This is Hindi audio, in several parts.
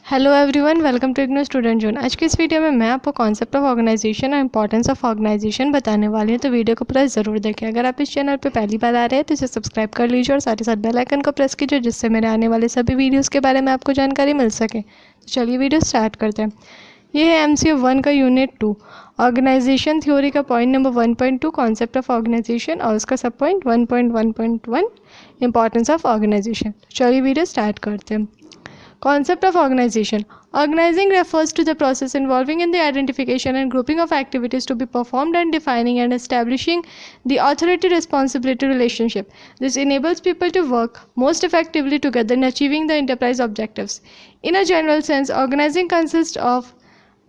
Hello everyone, welcome to IGNOU student zone. आज की इस वीडियो में मैं आपको कॉन्सेप्ट ऑफ ऑर्गेनाइजेशन और इंपॉर्टेंस ऑफ ऑर्गेनाइजेशन बताने वाली हूँ, तो वीडियो को पूरा ज़रूर देखें। अगर आप इस चैनल पे पहली बार आ रहे हैं तो इसे सब्सक्राइब कर लीजिए और साथ ही साथ बेल आइकन को प्रेस कीजिए, जिससे मेरे आने वाले सभी वीडियोज़ के बारे में आपको जानकारी मिल सके। तो चलिए वीडियो स्टार्ट करते हैं। ये है MCO 1 का यूनिट 2 ऑर्गेनाइजेशन थ्योरी का point number 1.2 concept of organization और उसका सब पॉइंट 1.1.1 इंपॉर्टेंस ऑफ ऑर्गेनाइजेशन। चलिए वीडियो स्टार्ट करते हैं। Concept of organization. Organizing refers to the process involving in the identification and grouping of activities to be performed and defining and establishing the authority-responsibility relationship. This enables people to work most effectively together in achieving the enterprise objectives. In a general sense, organizing consists of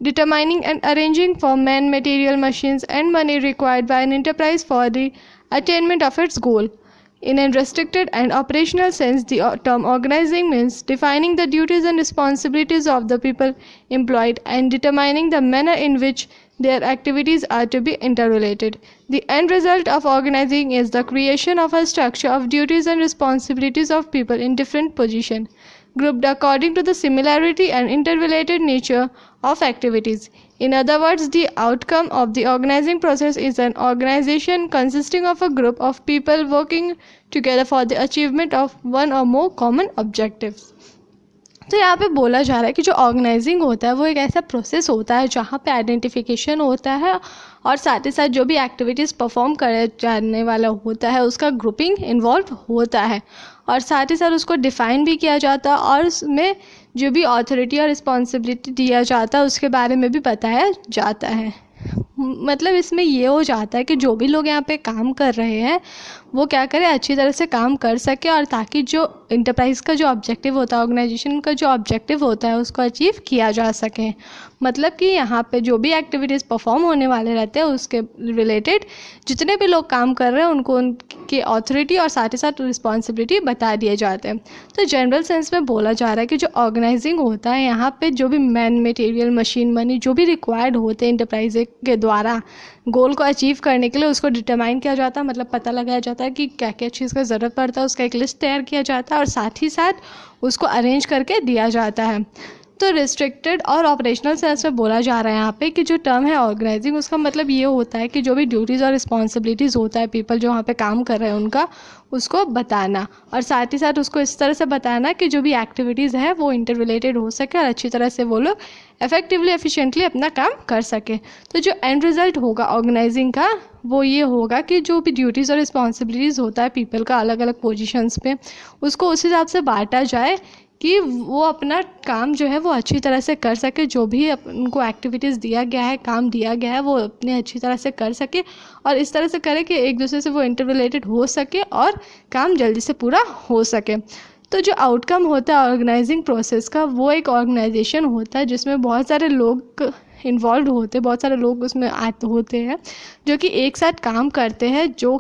determining and arranging for men, material, machines, and money required by an enterprise for the attainment of its goal. In a restricted and operational sense, the term organizing means defining the duties and responsibilities of the people employed and determining the manner in which their activities are to be interrelated. The end result of organizing is the creation of a structure of duties and responsibilities of people in different positions, grouped according to the similarity and interrelated nature of activities. In other words, the outcome of the organizing process is an organization consisting of a group of people working together for the achievement of one or more common objectives. तो यहाँ पे बोला जा रहा है कि जो ऑर्गेनाइजिंग होता है वो एक ऐसा प्रोसेस होता है जहाँ पे आइडेंटिफिकेशन होता है और साथ ही साथ जो भी एक्टिविटीज़ परफॉर्म करे जाने वाला होता है उसका ग्रुपिंग इन्वॉल्व होता है और साथ ही साथ उसको डिफ़ाइन भी किया जाता है और उसमें जो भी अथॉरिटी और रिस्पॉन्सिबिलिटी दिया जाता है उसके बारे में भी बताया जाता है। मतलब इसमें ये हो जाता है कि जो भी लोग यहाँ पे काम कर रहे हैं वो क्या करें, अच्छी तरह से काम कर सके और ताकि जो इंटरप्राइज का जो ऑब्जेक्टिव होता है, ऑर्गेनाइजेशन का जो ऑब्जेक्टिव होता है उसको अचीव किया जा सके। मतलब कि यहाँ पे जो भी एक्टिविटीज़ परफॉर्म होने वाले रहते हैं उसके रिलेटेड जितने भी लोग काम कर रहे हैं उनको उनकी अथॉरिटी और साथ ही साथ रिस्पॉन्सिबिलिटी बता दिए जाते हैं। तो जनरल सेंस में बोला जा रहा है कि जो ऑर्गेनाइजिंग होता है यहाँ पे जो भी मैन, मटेरियल, मशीन, मनी जो भी रिक्वायर्ड होते हैं इंटरप्राइज के द्वारा गोल को अचीव करने के लिए उसको डिटरमाइन किया जाता है। मतलब पता लगाया जाता है कि क्या क्या चीज़ का ज़रूरत पड़ता है, उसका एक लिस्ट तैयार किया जाता है और साथ ही साथ उसको अरेंज करके दिया जाता है। तो रिस्ट्रिक्टेड और ऑपरेशनल सेंस में बोला जा रहा है यहाँ पे कि जो टर्म है ऑर्गेनाइजिंग उसका मतलब ये होता है कि जो भी ड्यूटीज़ और रिस्पॉन्सिबिलिटीज़ होता है पीपल जो वहाँ पे काम कर रहे हैं उनका उसको बताना और साथ ही साथ उसको इस तरह से बताना कि जो भी एक्टिविटीज़ है वो इंटर रिलेटेड हो सके और अच्छी तरह से वो लोग इफेक्टिवली एफिशिएंटली अपना काम कर सके। तो जो एंड रिज़ल्ट होगा ऑर्गेनाइजिंग का वो ये होगा कि जो भी ड्यूटीज़ और रिस्पॉन्सिबिलिटीज़ होता है पीपल का अलग अलग पोजीशंस पे उसको उस हिसाब से बांटा जाए कि वो अपना काम जो है वो अच्छी तरह से कर सके। जो भी उनको एक्टिविटीज़ दिया गया है, काम दिया गया है, वो अपने अच्छी तरह से कर सके और इस तरह से करे कि एक दूसरे से वो इंटर रिलेटेड हो सके और काम जल्दी से पूरा हो सके। तो जो आउटकम होता है ऑर्गेनाइजिंग प्रोसेस का वो एक ऑर्गेनाइजेशन होता है जिसमें बहुत सारे लोग इन्वॉल्व होते हैं, बहुत सारे लोग उसमें आते होते हैं जो कि एक साथ काम करते हैं जो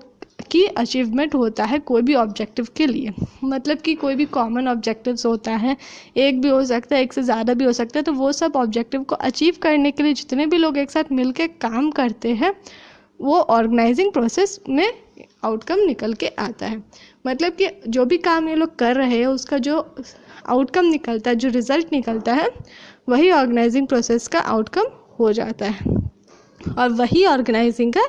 कि अचीवमेंट होता है कोई भी ऑब्जेक्टिव के लिए। मतलब कि कोई भी कॉमन ऑब्जेक्टिव्स होता है, एक भी हो सकता है, एक से ज़्यादा भी हो सकता है। तो वो सब ऑब्जेक्टिव को अचीव करने के लिए जितने भी लोग एक साथ मिलकर काम करते हैं वो ऑर्गेनाइजिंग प्रोसेस में आउटकम निकल के आता है। मतलब कि जो भी काम ये लोग कर रहे हैं उसका जो आउटकम निकलता है, जो रिज़ल्ट निकलता है वही ऑर्गेनाइजिंग प्रोसेस का आउटकम हो जाता है और वही ऑर्गेनाइजिंग का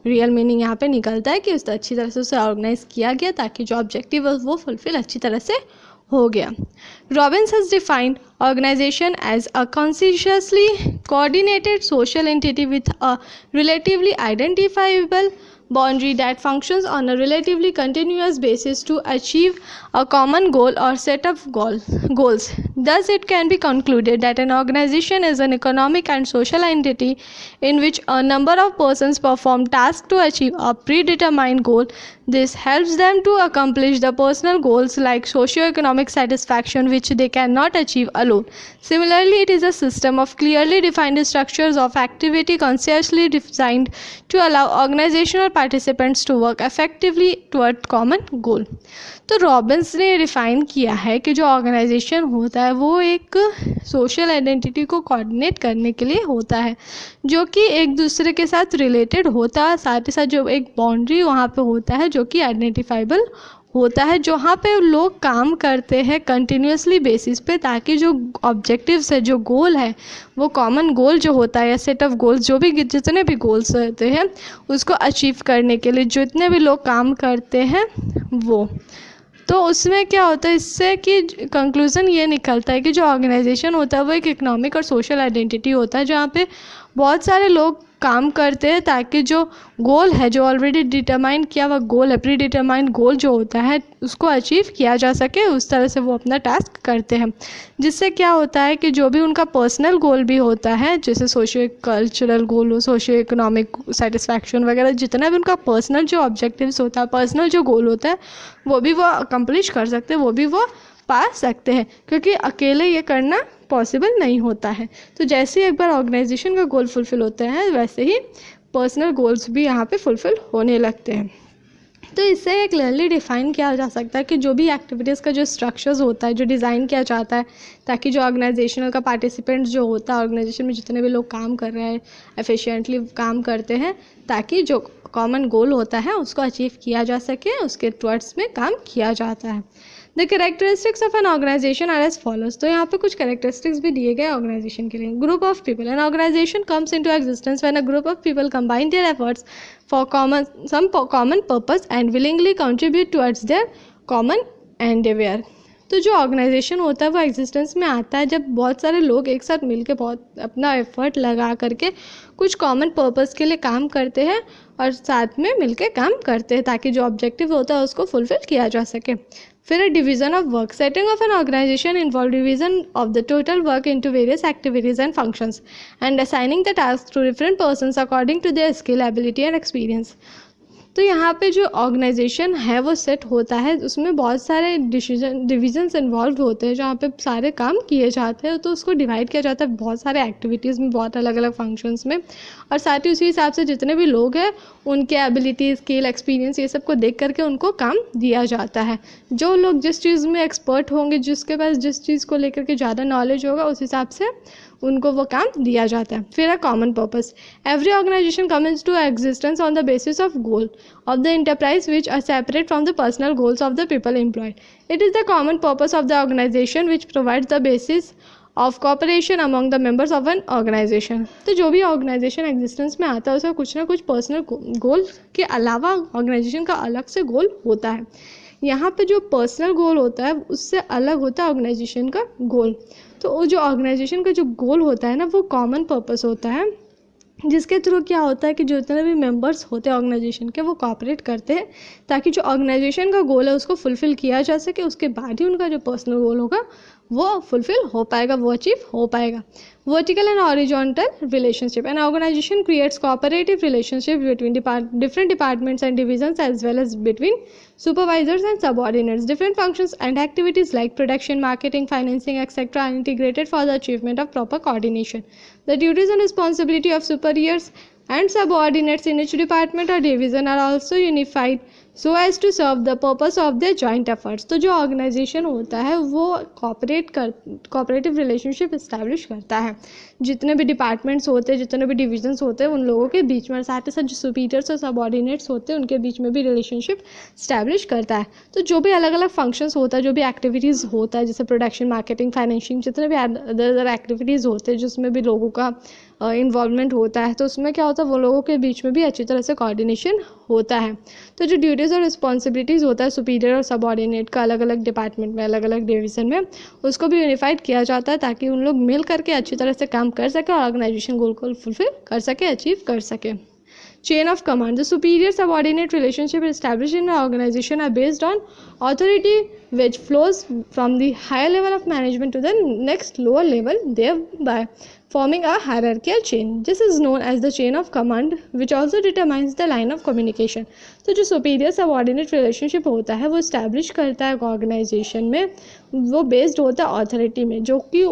रियल मीनिंग यहाँ पे निकलता है कि उस अच्छी तरह से उसे ऑर्गेनाइज किया गया ताकि जो ऑब्जेक्टिव है वो फुलफिल अच्छी तरह से हो गया। Robbins has defined organization as a consciously coordinated social entity with a relatively identifiable boundary that functions on a relatively continuous basis to achieve a common goal or set of goals. Thus, it can be concluded that an organization is an economic and social entity in which a number of persons perform tasks to achieve a predetermined goal. This helps them to accomplish the personal goals like socio-economic satisfaction, which they cannot achieve alone. Similarly, it is a system of clearly defined structures of activity consciously designed to allow organizational participants to work effectively toward common goal. तो रॉबिन्स ने डिफ़ाइन किया है कि जो ऑर्गेनाइजेशन होता है वो एक सोशल आइडेंटिटी को कोऑर्डिनेट करने के लिए होता है जो कि एक दूसरे के साथ रिलेटेड होता है, साथ ही साथ जो एक बाउंड्री वहाँ पे होता है जो कि आइडेंटिफाइबल होता है जहाँ पे लोग काम करते हैं कंटिन्यूसली बेसिस पे, ताकि जो ऑब्जेक्टिव्स है, जो गोल है, वो कॉमन गोल जो होता है या सेट ऑफ गोल्स, जो भी जितने भी गोल्स होते हैं उसको अचीव करने के लिए जितने भी लोग काम करते हैं वो। तो उसमें क्या होता है इससे कि कंक्लूज़न ये निकलता है कि जो ऑर्गेनाइजेशन होता है वो एक इकोनॉमिक और सोशल आइडेंटिटी होता है जहाँ पे बहुत सारे लोग काम करते हैं ताकि जो गोल है, जो ऑलरेडी डिटरमाइन किया हुआ गोल है, प्री डिटरमाइंड गोल जो होता है उसको अचीव किया जा सके, उस तरह से वो अपना टास्क करते हैं। जिससे क्या होता है कि जो भी उनका पर्सनल गोल भी होता है, जैसे सोशियो कल्चरल गोल हो, सोशियो इकोनॉमिक सेटिस्फैक्शन वगैरह, जितना भी उनका पर्सनल जो ऑब्जेक्टिव्स होता है, पर्सनल जो गोल होता है, वो भी वो अकम्प्लिश कर सकते हैं, वो भी वो पा सकते हैं, क्योंकि अकेले ये करना पॉसिबल नहीं होता है। तो जैसे एक बार ऑर्गेनाइजेशन का गोल फुलफ़िल होते हैं वैसे ही पर्सनल गोल्स भी यहाँ पे फुलफ़िल होने लगते हैं। तो इससे ये क्लियरली डिफाइन किया जा सकता है कि जो भी एक्टिविटीज़ का जो स्ट्रक्चर्स होता है, जो डिज़ाइन किया जाता है ताकि जो ऑर्गेनाइजेशनल का पार्टिसिपेंट्स जो होता है, ऑर्गेनाइजेशन में जितने भी लोग काम कर रहे हैं एफिशिएंटली काम करते हैं ताकि जो कॉमन गोल होता है उसको अचीव किया जा सके, उसके टुवर्ड्स में काम किया जाता है। The characteristics of an organization are as follows. तो यहाँ पे कुछ कैरेक्टरिस्टिक्स भी दिए गए ऑर्गेनाइजेशन के लिए। Group of people, an organization comes into existence when a group of people combine their efforts for common purpose and willingly contribute towards their common endeavour. तो जो ऑर्गेनाइजेशन होता है वो एग्जिस्टेंस में आता है जब बहुत सारे लोग एक साथ मिलकर बहुत अपना एफर्ट लगा करके कुछ कॉमन पर्पस के लिए काम करते हैं और साथ में मिलकर काम करते हैं ताकि जो ऑब्जेक्टिव होता है उसको फुलफिल किया जा सके। फिर division of work, setting of an organization involve division of the total work into various activities and functions and assigning the task to different persons according to their skill, ability and experience. तो यहाँ पे जो ऑर्गेनाइजेशन है वो सेट होता है, उसमें बहुत सारे डिविजन्स इन्वॉल्व होते हैं जहाँ पे सारे काम किए जाते हैं। तो उसको डिवाइड किया जाता है बहुत सारे एक्टिविटीज़ में, बहुत अलग अलग फंक्शंस में, और साथ ही उसी हिसाब से जितने भी लोग हैं उनके एबिलिटी, स्किल, एक्सपीरियंस ये सब को देख करके उनको काम दिया जाता है। जो लोग जिस चीज़ में एक्सपर्ट होंगे, जिसके पास जिस चीज़ को लेकर के ज़्यादा नॉलेज होगा, उस हिसाब से उनको वो काम दिया जाता है। फिर common purpose, every organization comes to existence on the basis of goal of the enterprise which are separate from the personal goals of the people employed. It is the common purpose of the organization which provides the basis of cooperation among the members of an organization. तो जो भी ऑर्गेनाइजेशन एग्जिस्टेंस में आता है उसका कुछ ना कुछ पर्सनल गोल के अलावा ऑर्गेनाइजेशन का अलग से गोल होता है। यहाँ पे जो पर्सनल गोल होता है उससे अलग होता है ऑर्गेनाइजेशन का गोल। तो वो जो ऑर्गेनाइजेशन का जो गोल होता है ना वो कॉमन पर्पस होता है, जिसके थ्रू क्या होता है कि जितने भी मेंबर्स होते हैं ऑर्गेनाइजेशन के वो कोऑपरेट करते हैं ताकि जो ऑर्गेनाइजेशन का गोल है उसको फुलफ़िल किया जा सके। उसके बाद ही उनका जो पर्सनल गोल होगा वो फुलफ़िल हो पाएगा, वो अचीव हो पाएगा। Vertical and horizontal relationship, an organization creates cooperative relationship between different departments and divisions as well as between supervisors and subordinates. Different functions and activities like production, marketing, financing, etc. are integrated for the achievement of proper coordination. The duties and responsibility of superiors and subordinates in each department or division are also unified so as to serve the purpose of their joint efforts. तो जो ऑर्गेनाइजेशन होता है वो कोऑपरेटिव रिलेशनशिप इस्टेब्लिश करता है जितने भी डिपार्टमेंट्स होते हैं, जितने भी डिविजन्स होते हैं उन लोगों के बीच में, साथ ही साथ जो सुपीरियर्स और सबऑर्डिनेट्स होते हैं उनके बीच में भी रिलेशनशिप इस्टेब्लिश करता है। तो जो भी अलग अलग फंक्शंस होता है, जो भी एक्टिविटीज़ होता है, जैसे प्रोडक्शन, मार्केटिंग, फाइनेंशिंग, जितने भी अदर एक्टिविटीज़ होते हैं जिसमें भी लोगों का इन्वॉल्वमेंट होता है, तो उसमें क्या होता है वो लोगों के बीच में भी अच्छी तरह से कोऑर्डिनेशन होता है। तो जो ड्यूटीज़ और रिस्पॉन्सिबिलिटीज़ होता है सुपीरियर और सबऑर्डिनेट का अलग अलग डिपार्टमेंट में, अलग अलग डिवीज़न में, उसको भी यूनिफाइड किया जाता है ताकि उन लोग मिल करके अच्छी तरह से काम कर सके और ऑर्गेनाइजेशन गोल को फुलफिल कर सके, अचीव कर सके। Chain of command, the superior subordinate relationship established in an organization are based on authority which flows from the higher level of management to the next lower level, thereby forming a hierarchical chain. This is known as the chain of command which also determines the line of communication. तो जो superior subordinate relationship होता है वो establish करता है ऑर्गेनाइजेशन में, वो बेस्ड होता है ऑथोरिटी में, जो कि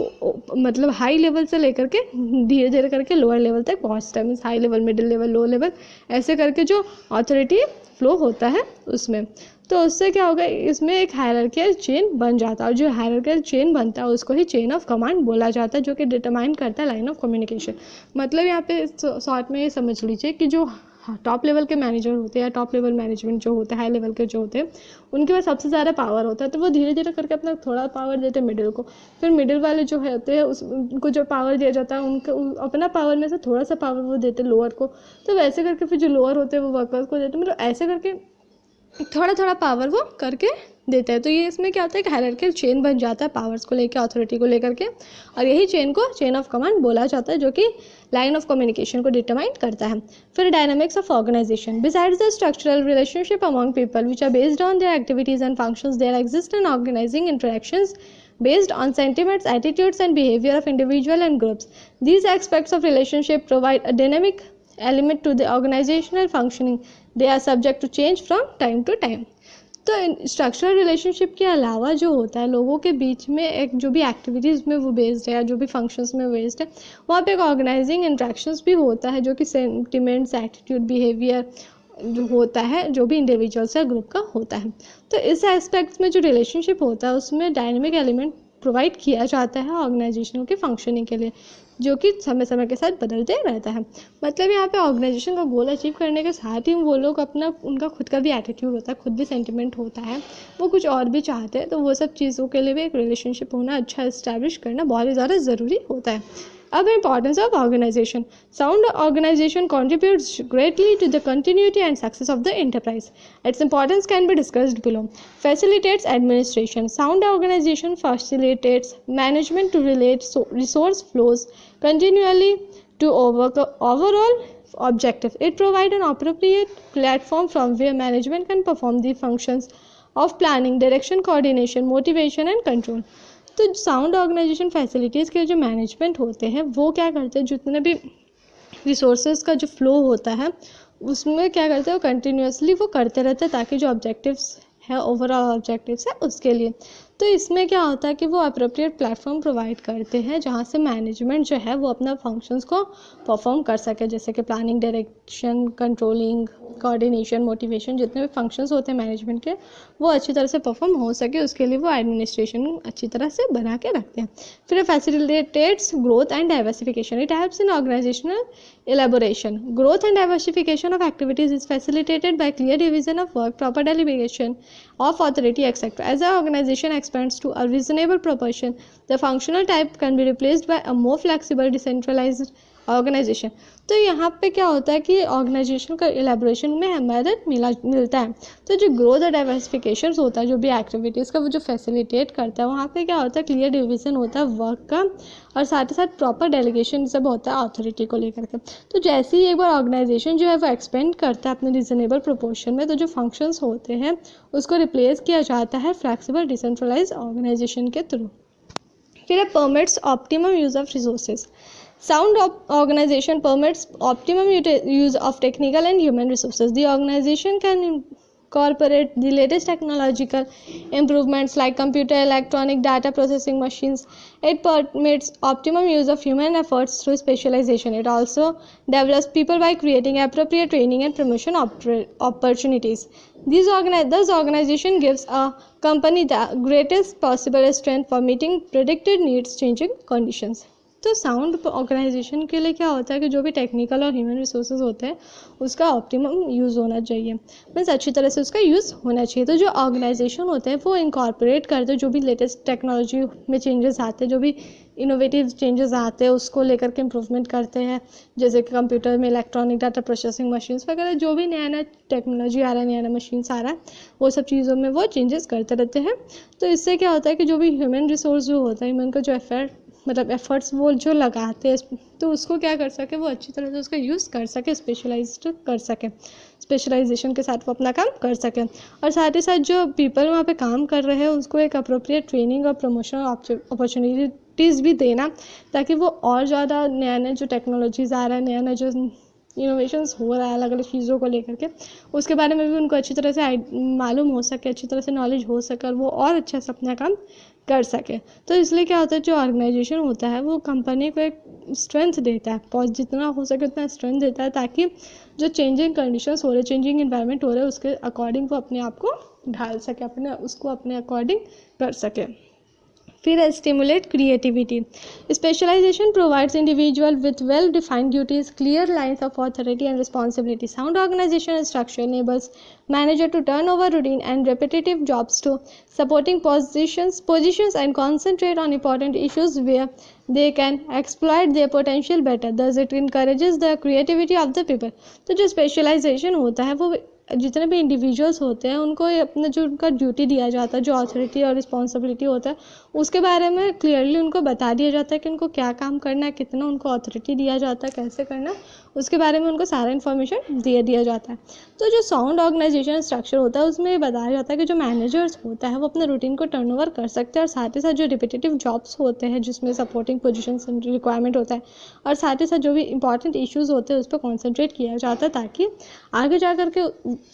मतलब हाई लेवल से लेकर के धीरे धीरे करके लोअर लेवल तक पहुँचता है। Means high level, middle level, low level, ऐसे करके जो ऑथोरिटी फ्लो होता है उसमें। तो उससे क्या होगा, इसमें एक हायरार्किकल चेन बन जाता है और जो हायरार्किकल चेन बनता है उसको ही चेन ऑफ कमांड बोला जाता है, जो कि डिटरमाइन करता है लाइन ऑफ कम्युनिकेशन। मतलब यहाँ पे शॉर्ट में ये समझ लीजिए कि जो हाँ टॉप लेवल के मैनेजर होते हैं या टॉप लेवल मैनेजमेंट जो होते हैं, हाई लेवल के जो होते हैं, उनके पास सबसे ज़्यादा पावर होता है, तो वो धीरे धीरे करके अपना थोड़ा पावर देते हैं मिडिल को, फिर मिडिल वाले जो होते हैं उनको जो पावर दिया जाता है उनको अपना पावर में से थोड़ा सा पावर वो देते हैं लोअर को, तो वैसे करके फिर जो लोअर होते हैं वो वर्कर्स को देते हैं, मतलब ऐसे करके थोड़ा थोड़ा पावर वो करके देता है। तो ये इसमें क्या होता है कि हायरार्किकल चेन बन जाता है पावर्स को लेकर, अथॉरिटी को लेकर के, और यही चेन को चेन ऑफ कमांड बोला जाता है, जो कि लाइन ऑफ कम्युनिकेशन को डिटरमाइन करता है। फिर dynamics of organization, besides the structural relationship among people which are based on their activities and functions, there exist an organizing interactions based on sentiments, attitudes and behavior of individual and groups. These aspects of relationship provide a dynamic element to the organizational functioning. They are subject to change from time to time. तो स्ट्रक्चरल रिलेशनशिप के अलावा जो होता है लोगों के बीच में एक जो भी एक्टिविटीज़ में वो बेस्ड है या जो भी फंक्शंस में बेस्ड है, वहाँ पे एक ऑर्गेनाइजिंग इंट्रैक्शंस भी होता है, जो कि सेंटिमेंट्स, एटीट्यूड, बिहेवियर जो होता है जो भी इंडिविजुअल्स या ग्रुप का होता है। तो इस एस्पेक्ट्स में जो रिलेशनशिप होता है उसमें डायनेमिक एलिमेंट प्रोवाइड किया जाता है ऑर्गेनाइजेशन के फंक्शनिंग के लिए, जो कि समय समय के साथ बदलते रहता है। मतलब यहाँ पे ऑर्गेनाइजेशन का गोल अचीव करने के साथ ही वो लोग अपना उनका खुद का भी एटीट्यूड होता है, खुद भी सेंटिमेंट होता है, वो कुछ और भी चाहते हैं, तो वो सब चीज़ों के लिए भी एक रिलेशनशिप होना, अच्छा इस्टेब्लिश करना बहुत ही ज़्यादा ज़रूरी होता है। अब importance of organization. Sound organization contributes greatly to the continuity and success of the enterprise. Its importance can be discussed below. Facilitates administration. Sound organization facilitates management to relate resource flows continually to overall objective. It provides an appropriate platform from where management can perform the functions of planning, direction, coordination, motivation and control. तो साउंड ऑर्गेनाइजेशन फैसिलिटीज़ के जो मैनेजमेंट होते हैं वो क्या करते हैं, जितने भी रिसोर्सेज का जो फ्लो होता है उसमें क्या करते हैं वो कंटिन्यूसली वो करते रहते हैं, ताकि जो ऑब्जेक्टिव्स है ओवरऑल ऑब्जेक्टिव्स है उसके लिए। तो इसमें क्या होता है कि वो अप्रोप्रिएट प्लेटफॉर्म प्रोवाइड करते हैं जहाँ से मैनेजमेंट जो है वो अपना फंक्शंस को परफॉर्म कर सके, जैसे कि planning, direction, controlling, coordination, motivation, जितने भी फंक्शंस होते हैं मैनेजमेंट के वो अच्छी तरह से परफॉर्म हो सके, उसके लिए वो एडमिनिस्ट्रेशन अच्छी तरह से बना के रखते हैं। फिर facilitates growth and diversification. It helps in organizational elaboration. Growth and diversification of activities is facilitated by clear division of work, proper delegation of authority, etc. As an organization expands to a reasonable proportion, the functional type can be replaced by a more flexible, decentralized organization. तो यहाँ पे क्या होता है कि ऑर्गेनाइजेशन का एलेबोरेशन में मदद मिलता है. तो जो ग्रोथ और डाइवर्सिफिकेशन होता है, जो भी एक्टिविटीज़ का वो जो फैसिलिटेट करता है, वहाँ पे क्या होता है क्लियर डिवीज़न होता है वर्क का, और साथ ही साथ प्रॉपर डेलीगेशन सब होता है अथॉरिटी को लेकर के. तो जैसे ही एक बार ऑर्गेनाइजेशन जो है वो एक्सपेंड करता है अपने रिजनेबल प्रोपोर्शन में, तो जो फंक्शंस होते हैं उसको रिप्लेस किया जाता है फ्लैक्सिबल डिसेंट्रलाइज ऑर्गेनाइजेशन के थ्रू. फिर permits optimum use of resources. Sound organization permits optimum use of technical and human resources. The organization can incorporate the latest technological improvements like computer, electronic, data processing machines. It permits optimum use of human efforts through specialization. It also develops people by creating appropriate training and promotion opportunities. This organization gives a company the greatest possible strength for meeting predicted needs, changing conditions. तो साउंड ऑर्गेनाइजेशन के लिए क्या होता है कि जो भी टेक्निकल और ह्यूमन रिसोर्सेज होते हैं उसका ऑप्टिमम यूज़ होना चाहिए, मीन्स अच्छी तरह से उसका यूज़ होना चाहिए. तो जो ऑर्गेनाइजेशन होते हैं वो इनकॉर्पोरेट करते हैं जो भी लेटेस्ट टेक्नोलॉजी में चेंजेस आते हैं, जो भी इनोवेटिव चेंजेस आते हैं उसको लेकर के इम्प्रूवमेंट करते हैं, जैसे कि कंप्यूटर में इलेक्ट्रॉनिक डाटा प्रोसेसिंग मशीन्स वगैरह, जो भी नया नया टेक्नोलॉजी आ रहा है, नया नया मशीन्स आ रहा है, वो सब चीज़ों में वो चेंजेस करते रहते हैं. तो इससे क्या होता है कि जो भी ह्यूमन रिसोर्स जो होता है, ह्यूमन का जो एफर्ट्स वो जो लगाते हैं, तो उसको क्या कर सके वो अच्छी तरह से उसका यूज़ कर सके, स्पेशलाइज्ड कर सके, स्पेशलाइजेशन के साथ वो अपना काम कर सके. और साथ ही साथ जो पीपल वहाँ पे काम कर रहे हैं उसको एक अप्रोप्रिएट ट्रेनिंग और प्रमोशन अपॉर्चुनिटीज़ भी देना, ताकि वो और ज़्यादा नया नया जो टेक्नोलॉजीज़ आ रहा है, नया नया जो इनोवेशंस हो रहा है अलग अलग चीज़ों को लेकर के, उसके बारे में भी उनको अच्छी तरह से मालूम हो सके, अच्छी तरह से नॉलेज हो सके, और वो और अच्छे से अपना काम कर सके. तो इसलिए क्या होता है जो ऑर्गेनाइजेशन होता है वो कंपनी को एक स्ट्रेंथ देता है, जितना हो सके उतना स्ट्रेंथ देता है, ताकि जो चेंजिंग कंडीशंस हो रहे, चेंजिंग इन्वायरमेंट हो रहे हैं, उसके अकॉर्डिंग वो अपने आप को ढाल सके, अपने अकॉर्डिंग कर सके. फिर है stimulate creativity. Specialization provides individual with well defined duties, clear lines of authority and responsibility. Sound organization structure enables manager to turn over routine and repetitive jobs to supporting positions and concentrate on important issues where they can exploit their potential better. Thus it encourages the creativity of the people. तो जो स्पेशलाइजेशन होता है वो जितने भी इंडिविजुअल्स होते हैं उनको अपना जो उनका ड्यूटी दिया जाता है, जो अथॉरिटी और रिस्पॉन्सिबिलिटी होता है, उसके बारे में क्लियरली उनको बता दिया जाता है कि उनको क्या काम करना है, कितना उनको अथॉरिटी दिया जाता है, कैसे करना है, उसके बारे में उनको सारा इन्फॉर्मेशन दे दिया जाता है। तो जो साउंड ऑर्गेनाइजेशन स्ट्रक्चर होता है उसमें ये बताया जाता है कि जो मैनेजर्स होता है वो अपने रूटीन को टर्न ओवर कर सकते हैं, और साथ ही साथ जो रिपीटेटिव जॉब्स होते हैं जिसमें सपोर्टिंग पोजीशंस रिक्वायरमेंट होता है, और साथ ही साथ जो भी इंपॉर्टेंट इश्यूज़ होते हैं उस पर कॉन्सेंट्रेट किया जाता है, ताकि आगे जा कर के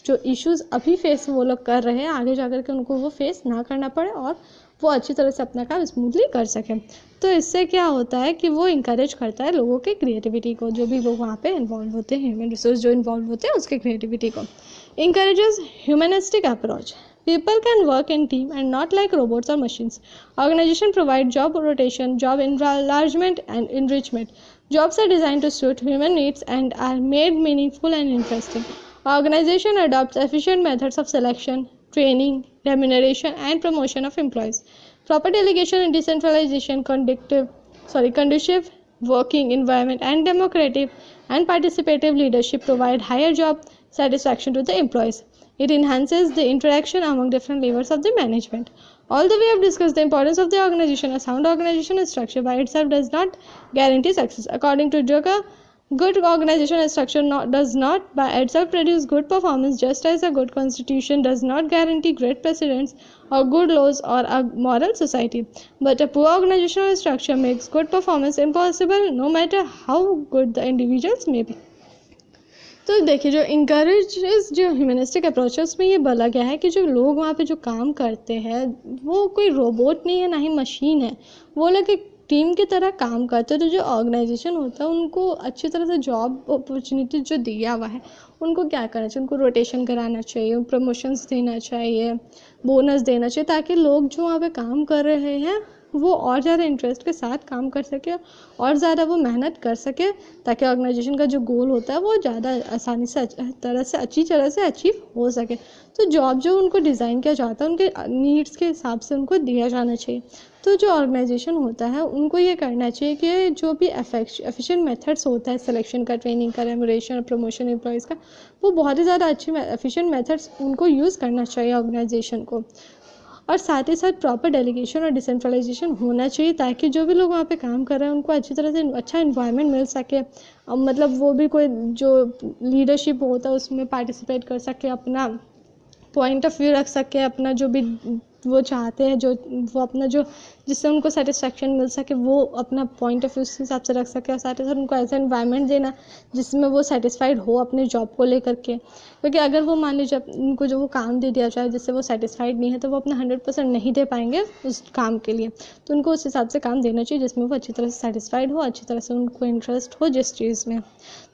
जो इश्यूज़ अभी फेस वो लोग कर रहे हैं आगे जा कर के उनको वो फेस ना करना पड़े और वो अच्छी तरह से अपना काम स्मूथली कर सकें। तो इससे क्या होता है कि वो इंकरेज करता है लोगों के क्रिएटिविटी को, जो भी लोग वहाँ पे इन्वॉल्व होते हैं, ह्यूमन रिसोर्स जो इन्वॉल्व होते हैं उसके क्रिएटिविटी को। Encourages humanistic approach. People can work in team and not like robots or machines. Organization provide job rotation, job enlargement and enrichment. Jobs are designed to suit human needs and are made meaningful and interesting. Organization adopts efficient methods of selection, training, remuneration and promotion of employees. Proper delegation and decentralization, conducive working environment and democratic and participative leadership provide higher job satisfaction to the employees. It enhances the interaction among different levels of the management. Although we have discussed the importance of the organization, a sound organizational structure by itself does not guarantee success. According to Drucker, good organizational structure does not by itself produce good performance, just as a good constitution does not guarantee great precedents or good laws or a moral society. But a poor organizational structure makes good performance impossible, no matter how good the individuals may be. तो देखिए जो इंकरेजेस जो ह्यूमनिस्टिक अप्रोच है उसमें ये बोला गया है कि जो लोग वहाँ पे जो काम करते हैं वो कोई रोबोट नहीं है, ना ही मशीन है, वो लोग एक टीम की तरह काम करते हैं। तो जो ऑर्गेनाइजेशन होता है उनको अच्छी तरह से जॉब अपॉर्चुनिटी जो दिया हुआ है उनको क्या करना चाहिए, उनको रोटेशन कराना चाहिए, प्रमोशंस देना चाहिए, बोनस देना चाहिए, ताकि लोग जो वहाँ पे काम कर रहे हैं वो और ज़्यादा इंटरेस्ट के साथ काम कर सके और ज़्यादा वो मेहनत कर सके, ताकि ऑर्गेनाइजेशन का जो गोल होता है वो ज़्यादा आसानी से अच्छी तरह से अचीव हो सके। तो जॉब जो उनको डिज़ाइन किया जाता है उनके नीड्स के हिसाब से उनको दिया जाना चाहिए। तो जो ऑर्गेनाइजेशन होता है उनको ये करना चाहिए कि जो भी एफिशिएंट मेथड्स होता है सिलेक्शन का, ट्रेनिंग का, रेमुनरेशन और प्रमोशन एम्प्लॉयज़ का, वो बहुत ही ज़्यादा अच्छी एफिशिएंट मेथड्स उनको यूज़ करना चाहिए ऑर्गेनाइजेशन को। और साथ ही साथ प्रॉपर डेलीगेशन और डिसेंट्रलाइजेशन होना चाहिए, ताकि जो भी लोग वहाँ पे काम कर रहे हैं उनको अच्छी तरह से अच्छा इन्वायरमेंट मिल सके, मतलब वो भी कोई जो लीडरशिप होता है उसमें पार्टिसिपेट कर सके, अपना पॉइंट ऑफ व्यू रख सके, अपना जो भी वो चाहते हैं, जो वो अपना जो जिससे उनको सेटिस्फेक्शन मिल सके वो अपना पॉइंट ऑफ व्यू उस हिसाब से रख सके, और साथ ही साथ उनको ऐसा इन्वायरमेंट देना जिसमें वो सेटिस्फाइड हो अपने जॉब को लेकर के। क्योंकि अगर वो मान लीजिए उनको जो वो काम दे दिया जाए जिससे वो सेटिस्फाइड नहीं है तो वो अपना 100% नहीं दे पाएंगे उस काम के लिए। तो उनको उस हिसाब से काम देना चाहिए जिसमें वो अच्छी तरह से सेटिस्फाइड हो, अच्छी तरह से उनको इंटरेस्ट हो जिस चीज़ में।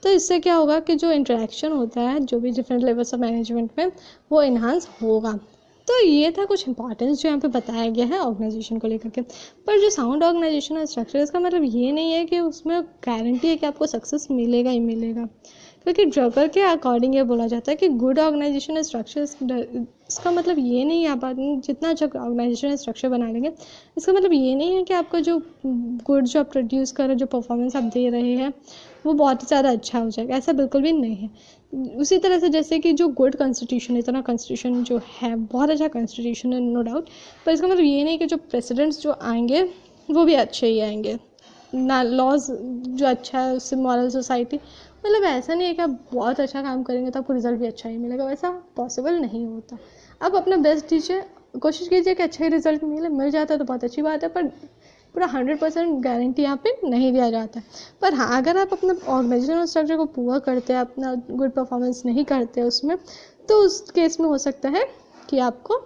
तो इससे क्या होगा कि जो इंटरेक्शन होता है जो भी डिफरेंट लेवल्स ऑफ मैनेजमेंट में वो इन्हांस होगा। तो ये था कुछ इंपॉर्टेंस जो यहाँ पे बताया गया है ऑर्गेनाइजेशन को लेकर के। पर जो साउंड ऑर्गेनाइजेशन स्ट्रक्चर इसका मतलब ये नहीं है कि उसमें गारंटी है कि आपको सक्सेस मिलेगा ही मिलेगा, क्योंकि ड्रगर के अकॉर्डिंग ये बोला जाता है कि गुड ऑर्गेनाइजेशन स्ट्रक्चर, इसका मतलब ये नहीं है आप जितना अच्छा ऑर्गेनाइजेशन स्ट्रक्चर बना लेंगे इसका मतलब ये नहीं है कि आपका जो गुड जो आप प्रोड्यूस कर रहे जो परफॉर्मेंस आप दे रहे हैं वो बहुत ही ज़्यादा अच्छा हो जाएगा, ऐसा बिल्कुल भी नहीं है। उसी तरह से जैसे कि जो गुड कॉन्स्टिट्यूशन है, इतना कॉन्स्टिट्यूशन जो है बहुत अच्छा कॉन्स्टिट्यूशन है नो डाउट, पर इसका मतलब ये नहीं कि जो प्रेसिडेंट्स जो आएंगे वो भी अच्छे ही आएंगे ना, लॉज जो अच्छा है उससे मॉरल सोसाइटी, मतलब ऐसा नहीं है कि आप बहुत अच्छा काम करेंगे तो आपको रिजल्ट भी अच्छा ही मिलेगा, वैसा पॉसिबल नहीं होता। आप अपना बेस्ट दीजिए, कोशिश कीजिए कि अच्छा ही रिजल्ट मिल जाता है तो बहुत अच्छी बात है, पर पूरा 100% गारंटी यहाँ पे नहीं दिया जाता है। पर हाँ, अगर आप अपना ऑर्गेनाइजेशनल स्ट्रक्चर को पूरा करते हैं, अपना गुड परफॉर्मेंस नहीं करते उसमें, तो उस केस में हो सकता है कि आपको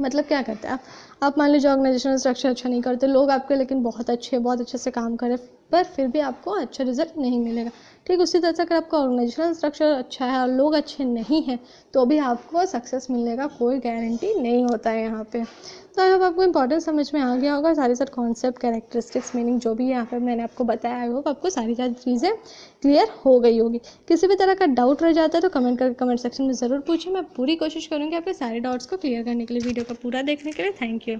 मतलब क्या करते हैं आप मान लीजिए ऑर्गेनाइजेशनल स्ट्रक्चर अच्छा नहीं करते, लोग आपके लेकिन बहुत अच्छे से काम करें, पर फिर भी आपको अच्छा रिजल्ट नहीं मिलेगा। ठीक उसी तरह से अगर आपका ऑर्गेनाइजेशनल स्ट्रक्चर अच्छा है और लोग अच्छे नहीं हैं तो भी आपको सक्सेस मिलने का कोई गारंटी नहीं होता है यहाँ पे। तो आई होप आपको इंपॉर्टेंस समझ में आ गया होगा, सारे सारे कॉन्सेप्ट, कैरेक्टरिस्टिक्स, मीनिंग जो भी यहाँ पे मैंने आपको बताया, आई होप आपको सारी सारी चीज़ें क्लियर हो गई होगी। किसी भी तरह का डाउट रह जाता है तो कमेंट करके कमेंट सेक्शन में ज़रूर पूछिए, मैं पूरी कोशिश करूँगी आपके सारे डाउट्स को क्लियर करने के लिए। वीडियो को पूरा देखने के लिए थैंक यू।